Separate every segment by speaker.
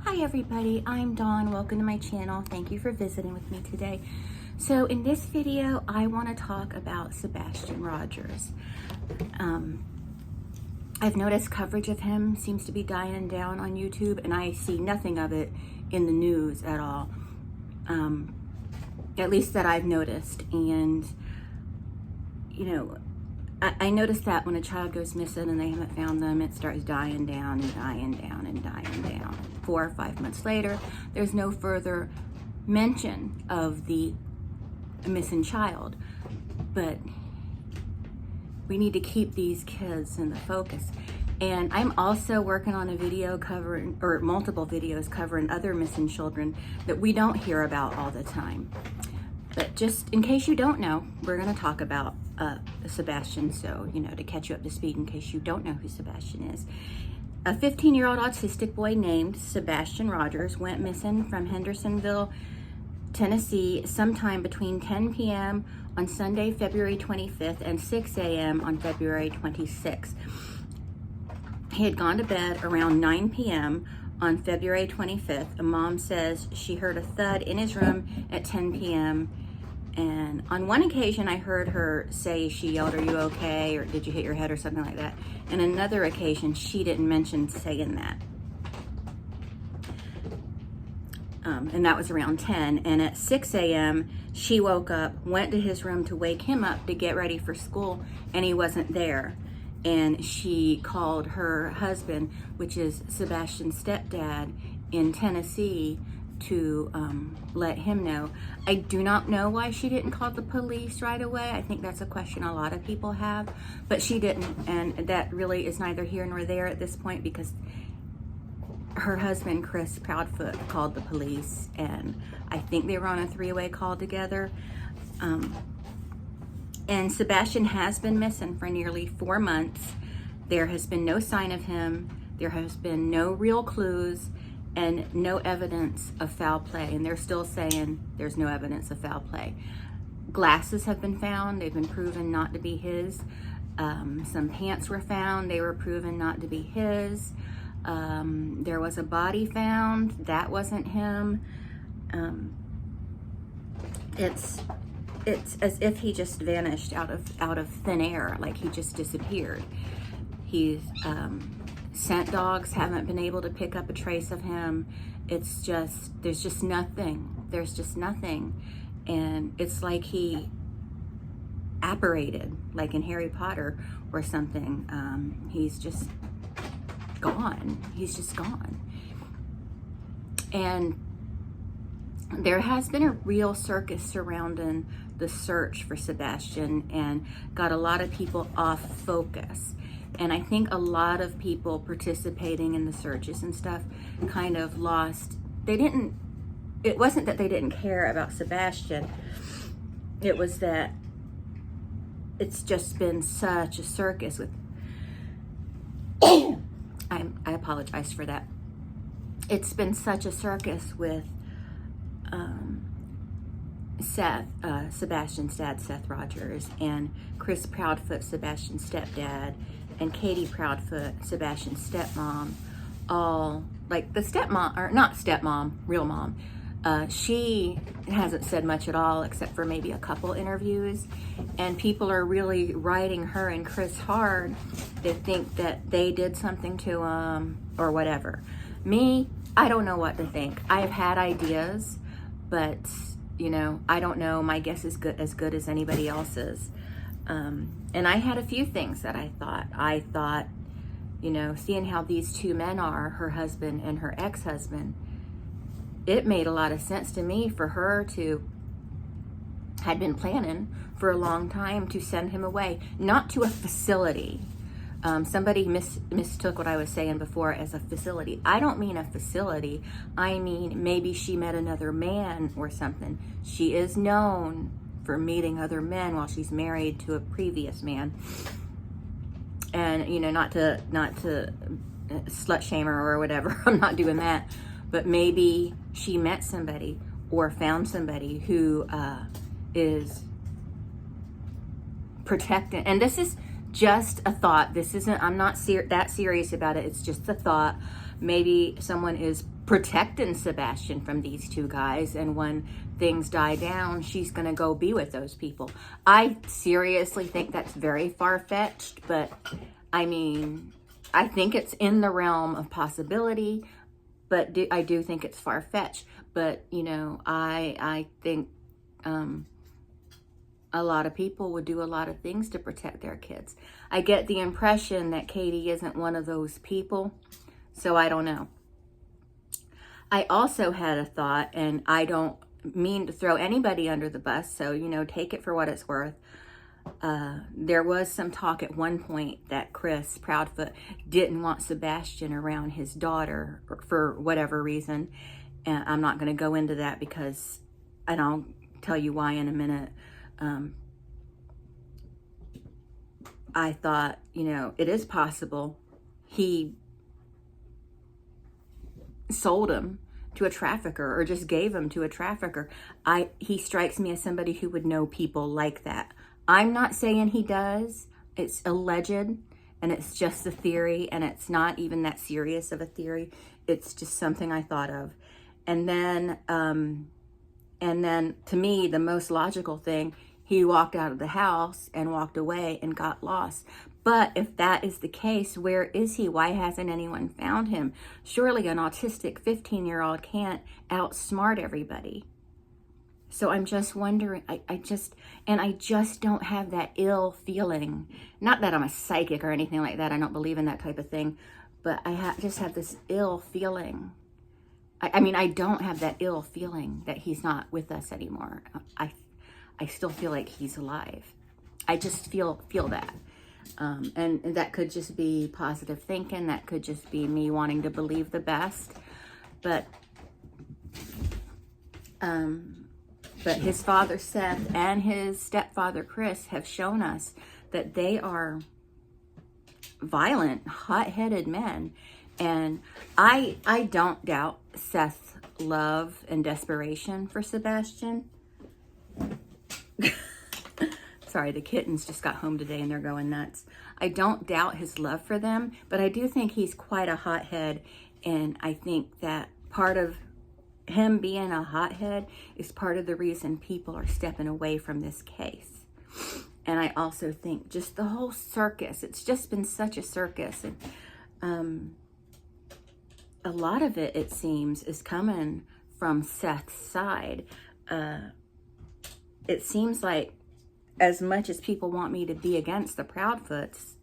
Speaker 1: Hi everybody, I'm Dawn. Welcome to my channel. Thank you for visiting with me today. So in this video, I want to talk about Sebastian Rogers. I've noticed coverage of him seems to be dying down on YouTube, and I see nothing of it in the news at all. At least that I've noticed. And, you know, I noticed that when a child goes missing and they haven't found them, it starts dying down and dying down and dying down. 4 or 5 months later, there's no further mention of the missing child. But we need to keep these kids in the focus. And I'm also working on a video covering, or multiple videos covering other missing children that we don't hear about all the time. But just in case you don't know, we're going to talk about Sebastian. So, you know, to catch you up to speed in case you don't know who Sebastian is. A 15-year-old autistic boy named Sebastian Rogers went missing from Hendersonville, Tennessee, sometime between 10 p.m. on Sunday, February 25th and 6 a.m. on February 26th. He had gone to bed around 9 p.m. on February 25th. A mom says she heard a thud in his room at 10 p.m. And on one occasion, I heard her say, she yelled, "Are you okay?" or "Did you hit your head?" or something like that. And another occasion, she didn't mention saying that. And that was around 10. And at 6 a.m., she woke up, went to his room to wake him up to get ready for school, and he wasn't there. And she called her husband, which is Sebastian's stepdad in Tennessee, to let him know. I do not know why she didn't call the police right away. I think that's a question a lot of people have, but she didn't, and that really is neither here nor there at this point, because her husband, Chris Proudfoot, called the police, and I think they were on a three-way call together. And Sebastian has been missing for nearly 4 months. There has been no sign of him. There has been no real clues and no evidence of foul play. And they're still saying there's no evidence of foul play. Glasses have been found. They've been proven not to be his. Some pants were found. They were proven not to be his. There was a body found. That wasn't him. It's as if he just vanished out of thin air, like he just disappeared. He's scent dogs haven't been able to pick up a trace of him. It's just, there's just nothing. There's just nothing. And it's like he apparated, like in Harry Potter or something. He's just gone. He's just gone. And there has been a real circus surrounding the search for Sebastian and got a lot of people off focus. And I think a lot of people participating in the searches and stuff kind of lost. It wasn't that they didn't care about Sebastian. It was that it's just been such a circus with, I apologize for that. It's been such a circus with Sebastian's dad, Seth Rogers, and Chris Proudfoot, Sebastian's stepdad, and Katie Proudfoot, Sebastian's stepmom, all, like the stepmom, or not stepmom, real mom, she hasn't said much at all except for maybe a couple interviews, and people are really riding her and Chris hard. They think that they did something to him or whatever. Me, I don't know what to think. I've had ideas, but you know, I don't know. My guess is as good as anybody else's. And I had a few things that I thought, you know, seeing how these two men are, her husband and her ex-husband, it made a lot of sense to me for her to, had been planning for a long time to send him away, not to a facility. Somebody mistook what I was saying before as a facility. I don't mean a facility. I mean, maybe she met another man or something. She is known for meeting other men while she's married to a previous man. And, you know, not to slut shame her or whatever. I'm not doing that. But maybe she met somebody or found somebody who is protecting. And this is just a thought. This isn't, I'm not that serious about it. It's just a thought. maybe someone is protecting Sebastian from these two guys, and when things die down, she's going to go be with those people. I seriously think that's very far-fetched, but I mean, I think it's in the realm of possibility, but I do think it's far-fetched. But, you know, I think a lot of people would do a lot of things to protect their kids. I get the impression that Katie isn't one of those people, so I don't know. I also had a thought, and I don't mean to throw anybody under the bus, so, you know, take it for what it's worth. There was some talk at one point that Chris Proudfoot didn't want Sebastian around his daughter for whatever reason. And I'm not going to go into that because, and I'll tell you why in a minute. I thought, you know, it is possible he sold him to a trafficker or just gave him to a trafficker. He strikes me as somebody who would know people like that. I'm not saying he does. It's alleged, and it's just a theory, and it's not even that serious of a theory. It's just something I thought of. And then to me, the most logical thing, he walked out of the house and walked away and got lost. But if that is the case, where is he? Why hasn't anyone found him? Surely an autistic 15-year-old can't outsmart everybody. So I'm just wondering, I just don't have that ill feeling. Not that I'm a psychic or anything like that. I don't believe in that type of thing. But I just have this ill feeling. I mean, I don't have that ill feeling that he's not with us anymore. I still feel like he's alive. I just feel that. And that could just be positive thinking. That could just be me wanting to believe the best. But his father Seth and his stepfather Chris have shown us that they are violent, hot-headed men. And I don't doubt Seth's love and desperation for Sebastian. Sorry, the kittens just got home today and they're going nuts. I don't doubt his love for them, but I do think he's quite a hothead. And I think that part of him being a hothead is part of the reason people are stepping away from this case. And I also think just the whole circus, it's just been such a circus. And a lot of it, it seems, is coming from Seth's side. It seems like as much as people want me to be against the Proudfoots,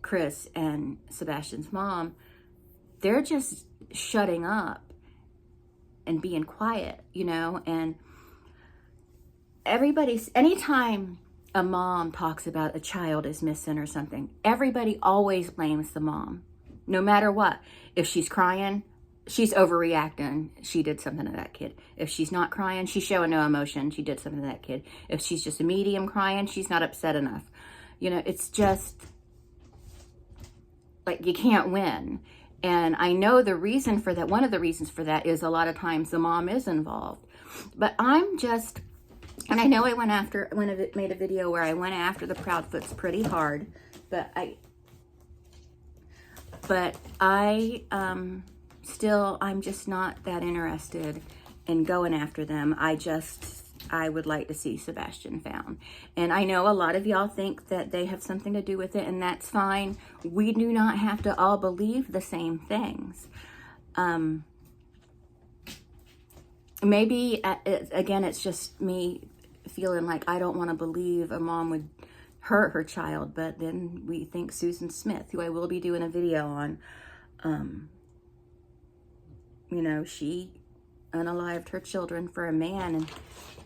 Speaker 1: Chris and Sebastian's mom, they're just shutting up and being quiet, you know. And anytime a mom talks about a child is missing or something, everybody always blames the mom, no matter what. If she's crying, she's overreacting. She did something to that kid. If she's not crying, she's showing no emotion. She did something to that kid. If she's just a medium crying, she's not upset enough. You know, it's just like you can't win. And I know the reason for that, one of the reasons for that is a lot of times the mom is involved. But and I know I made a video where I went after the Proudfoots pretty hard, but I'm just not that interested in going after them. I would like to see Sebastian found. And I know a lot of y'all think that they have something to do with it, and that's fine. We do not have to all believe the same things. Maybe, again, it's just me feeling like I don't want to believe a mom would hurt her child, but then we think Susan Smith, who I will be doing a video on, you know, she unalived her children for a man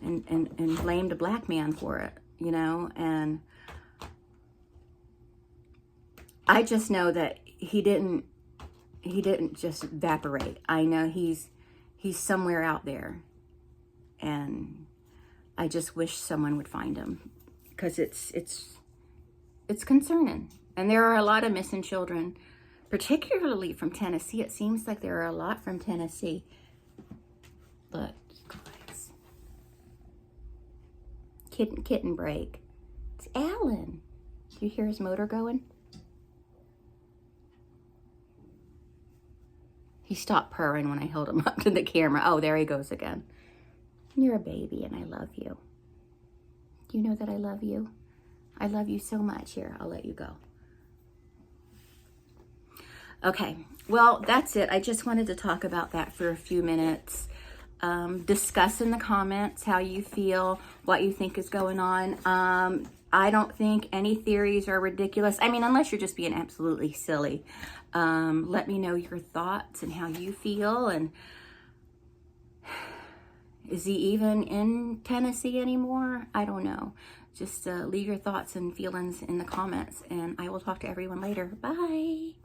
Speaker 1: and blamed a black man for it, you know. And I just know that he didn't just evaporate. I know he's somewhere out there, and I just wish someone would find him, because it's concerning. And there are a lot of missing children, particularly from Tennessee. It seems like there are a lot from Tennessee. Look, you guys. Kitten break. It's Alan. Do you hear his motor going? He stopped purring when I held him up to the camera. Oh, there he goes again. You're a baby and I love you. Do you know that I love you? I love you so much. Here, I'll let you go. Okay, well, that's it. I just wanted to talk about that for a few minutes. Discuss in the comments how you feel, what you think is going on. I don't think any theories are ridiculous. I mean, unless you're just being absolutely silly. Let me know your thoughts and how you feel. And is he even in Tennessee anymore? I don't know. Just leave your thoughts and feelings in the comments, and I will talk to everyone later. Bye.